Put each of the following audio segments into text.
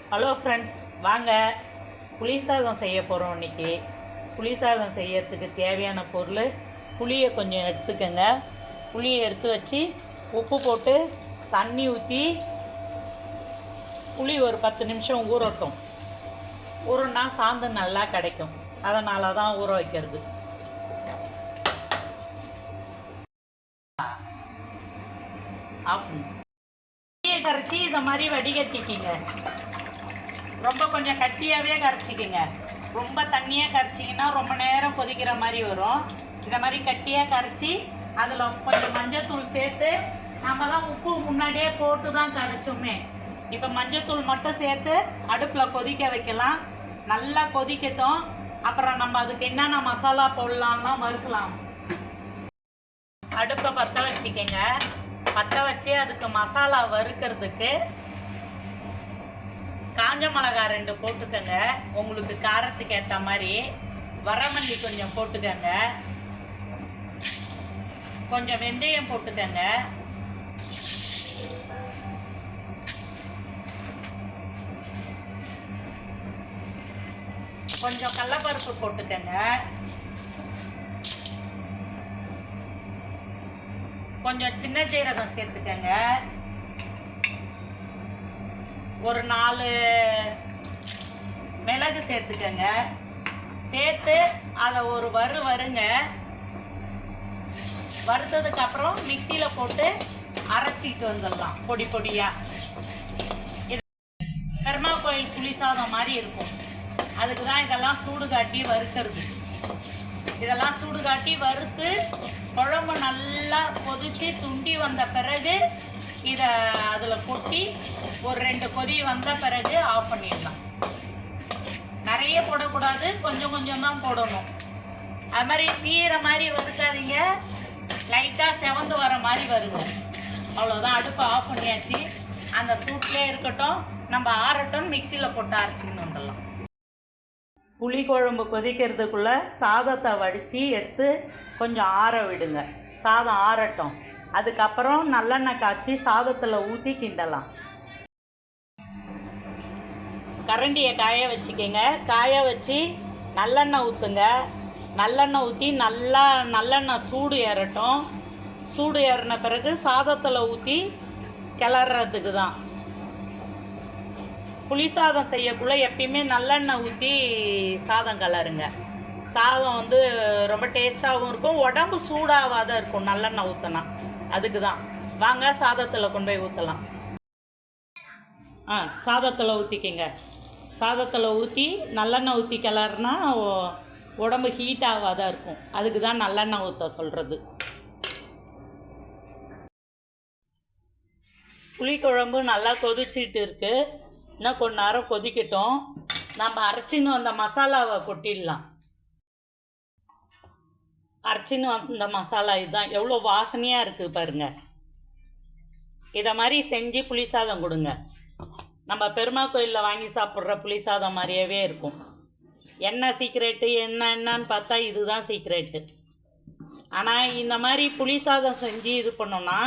Hello friends, வாங்க புளி சாதம் செய்ய போகிறோம். இன்றைக்கி புளி சாதம் செய்யறதுக்கு தேவையான பொருள், புளியை கொஞ்சம் எடுத்துக்கோங்க. புளியை எடுத்து வச்சு உப்பு போட்டு தண்ணி ஊற்றி புளி ஒரு 10 நிமிஷம் ஊறட்டும். ஊறுனா சாதம் நல்லா கிடைக்கும். அதனால தான் ஊற வைக்கிறது. புளியை கரைச்சி இந்த மாதிரி வடிகட்டிக்கிங்க. ரொம்ப கொஞ்சம் கட்டியாகவே கரைச்சிக்கிங்க. ரொம்ப தண்ணியாக கரைச்சிங்கன்னா ரொம்ப நேரம் கொதிக்கிற மாதிரி வரும். இந்த மாதிரி கட்டியாக கரைச்சி அதில் கொஞ்சம் மஞ்சத்தூள் சேர்த்து, நம்ம தான் உப்பு முன்னாடியே போட்டு தான் கரைச்சோமே. இப்போ மஞ்சத்தூள் மட்டும் சேர்த்து அடுப்பில் கொதிக்க வைக்கலாம். நல்லா கொதிக்கட்டும். அப்புறம் நம்ம அதுக்கு என்னென்ன மசாலா போடலாம்லாம் வறுக்கலாம். அடுப்பை பற்ற வச்சுக்கோங்க. பற்ற வச்சு அதுக்கு மசாலா வறுக்கிறதுக்கு காஞ்ச மிளகா 2 போட்டுக்கோங்க. உங்களுக்கு காரத்துக்கு ஏற்ற மாதிரி. வரமல்லி கொஞ்சம் போட்டுக்கோங்க. கொஞ்சம் வெந்தயம் போட்டுக்கோங்க. கொஞ்சம் கடலைப்பருப்பு போட்டுக்கோங்க. கொஞ்சம் சின்ன சீரகம் சேர்த்துக்கோங்க. ஒரு 4 மிளகு சேர்த்துக்கங்க. சேர்த்து அதை ஒரு வருங்க. வறுத்ததுக்கு அப்புறம் மிக்சியில் போட்டு அரைச்சிட்டு வந்துடலாம் பொடி பொடியாக. இது பெருமா கோயில் புளி சாதம் மாதிரி இருக்கும். அதுக்கு தான் இதெல்லாம் சூடு காட்டி வறுக்கிறது. இதெல்லாம் சூடு காட்டி வறுத்து குழம்பு நல்லா கொதித்து சுண்டி வந்த பிறகு இதை அதில் கொட்டி ஒரு 2 கொதி வந்த பிறகு ஆஃப் பண்ணிடலாம். நிறைய போடக்கூடாது, கொஞ்சம் கொஞ்சம் தான் போடணும். அது மாதிரி தீர மாதிரி வறுக்காதீங்க. லைட்டாக செவந்து வர மாதிரி வருங்க. அவ்வளோதான். அடுப்பை ஆஃப் பண்ணியாச்சு. அந்த சூட்லேயே இருக்கட்டும். நம்ம ஆறட்டும், மிக்சியில் போட்டு அரைச்சிக்கின்னு வந்துடலாம். புளி குழம்பு கொதிக்கிறதுக்குள்ளே சாதத்தை வடித்து எடுத்து கொஞ்சம் ஆற விடுங்க. சாதம் ஆறட்டும். அதுக்கப்புறம் நல்லெண்ணெய் காய்ச்சி சாதத்தில் ஊற்றி கிண்டலாம். கரண்டியை காய வச்சுக்கோங்க. காய வச்சு நல்லெண்ணெய் ஊற்றுங்க. நல்லெண்ணெய் ஊற்றி நல்லெண்ணெய் சூடு ஏறட்டும். சூடு ஏறின பிறகு சாதத்தில் ஊற்றி கிளறதுக்கு தான். புளி சாதம் செய்யக்குள்ளே எப்பயுமே நல்லெண்ணெய் ஊற்றி சாதம் கிளறுங்க. சாதம் ரொம்ப டேஸ்ட்டாகவும் இருக்கும், உடம்பு சூடாகாத இருக்கும் நல்லெண்ணெய் ஊற்றினா. அதுக்கு தான். வாங்க சாதத்தில் கொண்டு போய் ஊற்றலாம். சாதத்தில் ஊற்றிக்கிங்க. சாதத்தில் ஊற்றி நல்லெண்ணெய் ஊற்றி கிளறுனா உடம்பு ஹீட் ஆகாத இருக்கும். அதுக்கு தான் நல்லெண்ணெய் ஊற்ற சொல்கிறது. புளிக்குழம்பு நல்லா கொதிச்சிட்டு இருக்குது. இன்னும் கொஞ்ச நேரம் கொதிக்கட்டும். நம்ம அரைச்சின்னு வந்த மசாலாவை கொட்டிடலாம். அரைச்சின்னு வந்த மசாலா இதுதான். எவ்வளோ வாசனையாக இருக்குது பாருங்கள். இதை மாதிரி செஞ்சு புளி சாதம் கொடுங்க. நம்ம பெருமா கோயிலில் வாங்கி சாப்பிட்ற புளி சாதம் மாதிரியே இருக்கும். என்ன சீக்ரெட்டு, என்னன்னு பார்த்தா இதுதான் சீக்ரெட்டு. ஆனால் இந்த மாதிரி புளி சாதம் செஞ்சு இது பண்ணோன்னா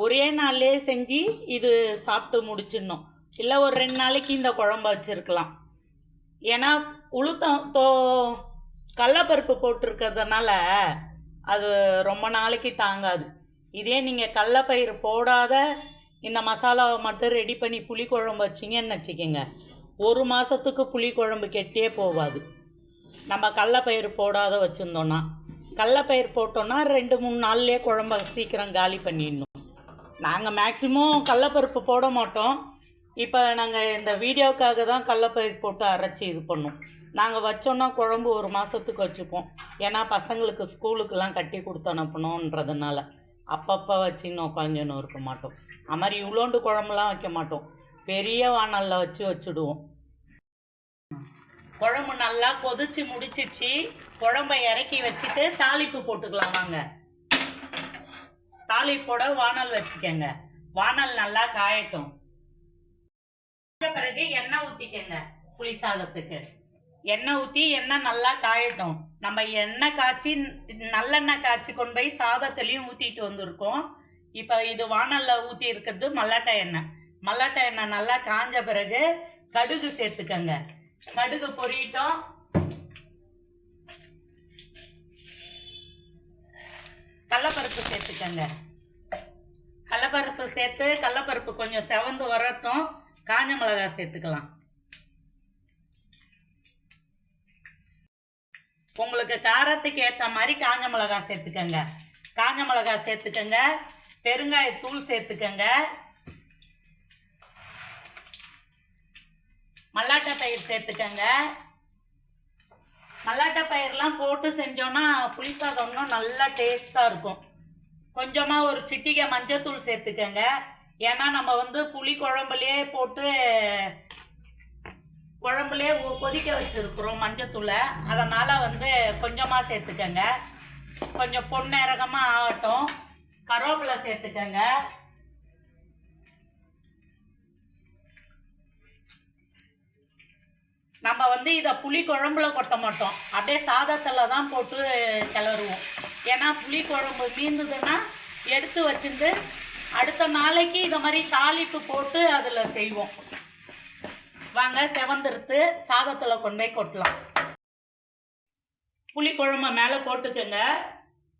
ஒரே நாள்லே செஞ்சு இது சாப்பிட்டு முடிச்சிடணும். இல்லை ஒரு 2 நாளைக்கு இந்த குழம்பு வச்சுருக்கலாம். ஏன்னா கடலைப்பருப்பு போட்டிருக்கிறதுனால அது ரொம்ப நாளைக்கு தாங்காது. இதே நீங்கள் கடலைப்பயிறு போடாத இந்த மசாலாவை மட்டும் ரெடி பண்ணி புளி குழம்பு வச்சிங்கன்னு வச்சுக்கோங்க, 1 மாதத்துக்கு புளி குழம்பு கெட்டே போகாது. நம்ம கடலைப்பயிறு போடாத வச்சுருந்தோன்னா. கடலைப்பயிறு போட்டோன்னா 2-3 நாள்லேயே குழம்ப சீக்கிரம் காலி பண்ணிடணும். நாங்கள் மேக்ஸிமம் கடலைப்பருப்பு போட மாட்டோம். இப்போ நாங்கள் இந்த வீடியோவுக்காக தான் கடலைப்பயிறு போட்டு அரைச்சி இது பண்ணோம். நாங்கள் வச்சோன்னா குழம்பு 1 மாதத்துக்கு வச்சுப்போம். ஏன்னா பசங்களுக்கு ஸ்கூலுக்கெல்லாம் கட்டி கொடுத்து அனுப்பணுன்றதுனால அப்பப்போ வச்சுன்னு உட்காந்துன்னு இருக்க மாட்டோம். அது மாதிரி இவ்வளோண்டு குழம்புலாம் வைக்க மாட்டோம். பெரிய வானலில் வச்சுடுவோம். குழம்பு நல்லா கொதிச்சு முடிச்சிடுச்சு. குழம்பை இறக்கி வச்சுட்டு தாளிப்பு போட்டுக்கலாம். வாங்க, தாளிப்போட வானல் வச்சுக்கோங்க. வானல் நல்லா காயட்டும். பிறகு எண்ணெய் ஊற்றிக்கங்க. புளி சாதத்துக்கு எண்ணெய் ஊற்றி எண்ணெய் நல்லா காயட்டும். நம்ம எண்ணெய் காய்ச்சி நல்லெண்ணெய் காய்ச்சி கொண்டு போய் சாதத்துலேயும் ஊற்றிட்டு வந்திருக்கோம். இப்போ இது வானலில் ஊற்றி இருக்கிறது மல்லாட்டை எண்ணெய். மல்லாட்டை எண்ணெய் நல்லா காஞ்ச பிறகு கடுகு சேர்த்துக்கங்க. கடுகு பொரியட்டும். கடலப்பருப்பு சேர்த்துக்கங்க. கடலப்பருப்பு சேர்த்து கடலப்பருப்பு கொஞ்சம் செவந்து வரட்டும். காஞ்ச மிளகாய் சேர்த்துக்கலாம். உங்களுக்கு காரத்துக்கு ஏற்ற மாதிரி காஞ்ச மிளகாய் சேர்த்துக்கங்க. காஞ்ச மிளகாய் சேர்த்துக்கங்க. பெருங்காயத்தூள் சேர்த்துக்கங்க. மல்லாட்டை பயிர் சேர்த்துக்கங்க. மல்லாட்டை பயிரெலாம் போட்டு செஞ்சோன்னா புளிசாதம் இன்னும் நல்லா டேஸ்ட்டாக இருக்கும். கொஞ்சமாக ஒரு சிட்டிகை மஞ்சத்தூள் சேர்த்துக்கங்க. ஏன்னா நம்ம வந்து புளி குழம்புலேயே போட்டு குழம்புலேயே கொதிக்க வச்சுருக்குறோம் மஞ்சத்தூளை. அதனால் வந்து கொஞ்சமாக சேர்த்துக்கங்க. கொஞ்சம் பொன்னிறகமாக ஆகட்டும். கருவேப்பிலை சேர்த்துக்கங்க. நம்ம வந்து இதை புளி குழம்புல கொட்ட மாட்டோம், அப்படியே சாதத்தில் தான் போட்டு கிளறுவோம். ஏன்னா புளி குழம்பு மீந்ததுன்னா எடுத்து வச்சுட்டு அடுத்த நாளைக்கு இதை மாதிரி தாளிப்பு போட்டு அதில் செய்வோம். வாங்க, செவந்திருத்து சாதத்தில் கொண்டு போய் கொட்டலாம். புளி குழம்பு மேலே போட்டுக்கோங்க.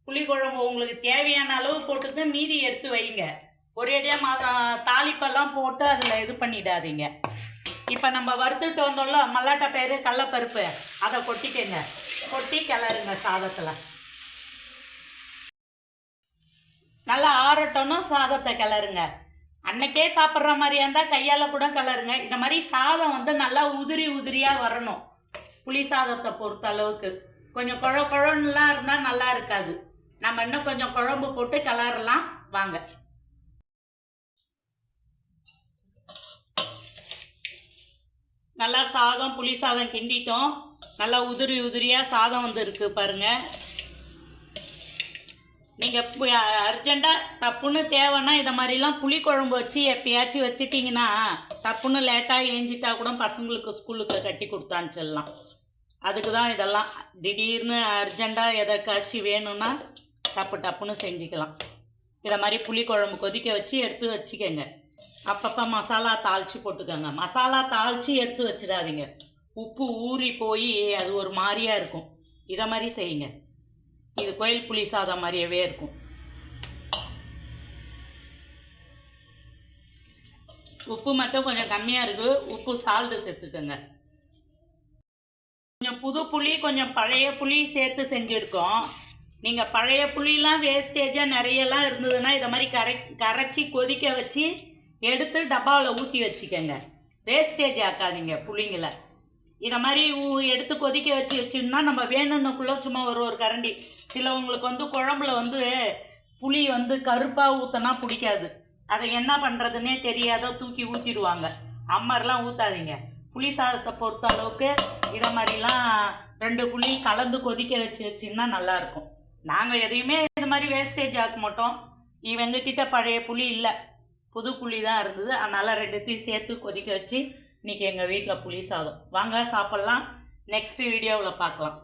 புளி குழம்பு உங்களுக்கு தேவையான அளவு போட்டுட்டு மீதி எடுத்து வைங்க. ஒரேடியாக தாளிப்பெல்லாம் போட்டு அதில் இது பண்ணிடாதீங்க. இப்போ நம்ம வறுத்துட்டு வந்தோம்ல மல்லாட்டை பயிறு கடலப்பருப்பு, அதை கொட்டிக்கங்க. கொட்டி கிளறுங்க சாதத்தில். நல்லா ஆறட்டோன்னு சாதத்தை கிளறுங்க. அன்னைக்கே சாப்பிட்ற மாதிரியா இருந்தால் கையால் கூட கிளறுங்க. இந்த மாதிரி சாதம் வந்து நல்லா உதிரி உதிரியாக வரணும். புளி சாதத்தை பொறுத்த அளவுக்கு கொஞ்சம் குழன்னுலாம் இருந்தால் நல்லா இருக்காது. நம்ம இன்னும் கொஞ்சம் குழம்பு போட்டு கிளறலாம். வாங்க. நல்லா சாதம் புளி சாதம் கிண்டிட்டோம். நல்லா உதிரி உதிரியாக சாதம் வந்து இருக்குது பாருங்கள். நீங்கள் அர்ஜெண்ட்டாக தப்புன்னு தேவைன்னா இதை மாதிரிலாம் புளி குழம்பு வச்சு எப்பயாச்சும் வச்சுட்டிங்கன்னா தப்புன்னு லேட்டாக ஏஞ்சிட்டா கூட பசங்களுக்கு ஸ்கூலுக்கு கட்டி கொடுத்து அனுப்பிச்சிடலாம். அதுக்கு தான் இதெல்லாம். திடீர்னு அர்ஜெண்ட்டாக எதைக்காச்சும் வேணும்னா டப்புன்னு செஞ்சுக்கலாம். இதை மாதிரி புளி குழம்பு கொதிக்க வச்சு எடுத்து வச்சுக்கோங்க. அப்பப்போ மசாலா தாளித்து போட்டுக்கோங்க. மசாலா தாளித்து எடுத்து வச்சிடாதீங்க. உப்பு ஊறி போய் அது ஒரு மாதிரியாக இருக்கும். இதை மாதிரி செய்யுங்க. இது கோயில் புளி சாதம் மாதிரியவே இருக்கும். உப்பு மட்டும் கொஞ்சம் கம்மியாக இருக்குது. உப்பு சால்ட்டு சேர்த்துக்கோங்க. கொஞ்சம் புது புளி கொஞ்சம் பழைய புளி சேர்த்து செஞ்சுருக்கோம். நீங்கள் பழைய புளிலாம் வேஸ்டேஜாக நிறையெல்லாம் இருந்ததுன்னா இதை மாதிரி கரைச்சி கொதிக்க வச்சு எடுத்து டப்பாவில் ஊற்றி வச்சுக்கோங்க. வேஸ்டேஜ் ஆக்காதீங்க புளிங்களை. இதை மாதிரி எடுத்து கொதிக்க வச்சுன்னா நம்ம வேணுன்னுக்குள்ளே சும்மா ஒரு கரண்டி. சிலவங்களுக்கு வந்து குழம்புல வந்து புளி வந்து கருப்பாக ஊற்றினா பிடிக்காது. அதை என்ன பண்ணுறதுன்னே தெரியாத தூக்கி ஊற்றிடுவாங்க. அம்மரெலாம் ஊற்றாதீங்க. புளி சாதத்தை பொறுத்த அளவுக்கு இதை மாதிரிலாம் 2 புளி கலந்து கொதிக்க வச்சுன்னா நல்லாயிருக்கும். நாங்கள் எதையுமே இது மாதிரி வேஸ்டேஜ் ஆக்க மாட்டோம். இவங்கக்கிட்ட பழைய புளி இல்லை, புது புளி தான் இருந்தது. அதனால் 2த்தையும் சேர்த்து கொதிக்க வச்சு இன்றைக்கி எங்கள் வீட்டில் புளி சாதம். வாங்க சாப்பிட்லாம். நெக்ஸ்ட் வீடியோவில் பார்க்கலாம்.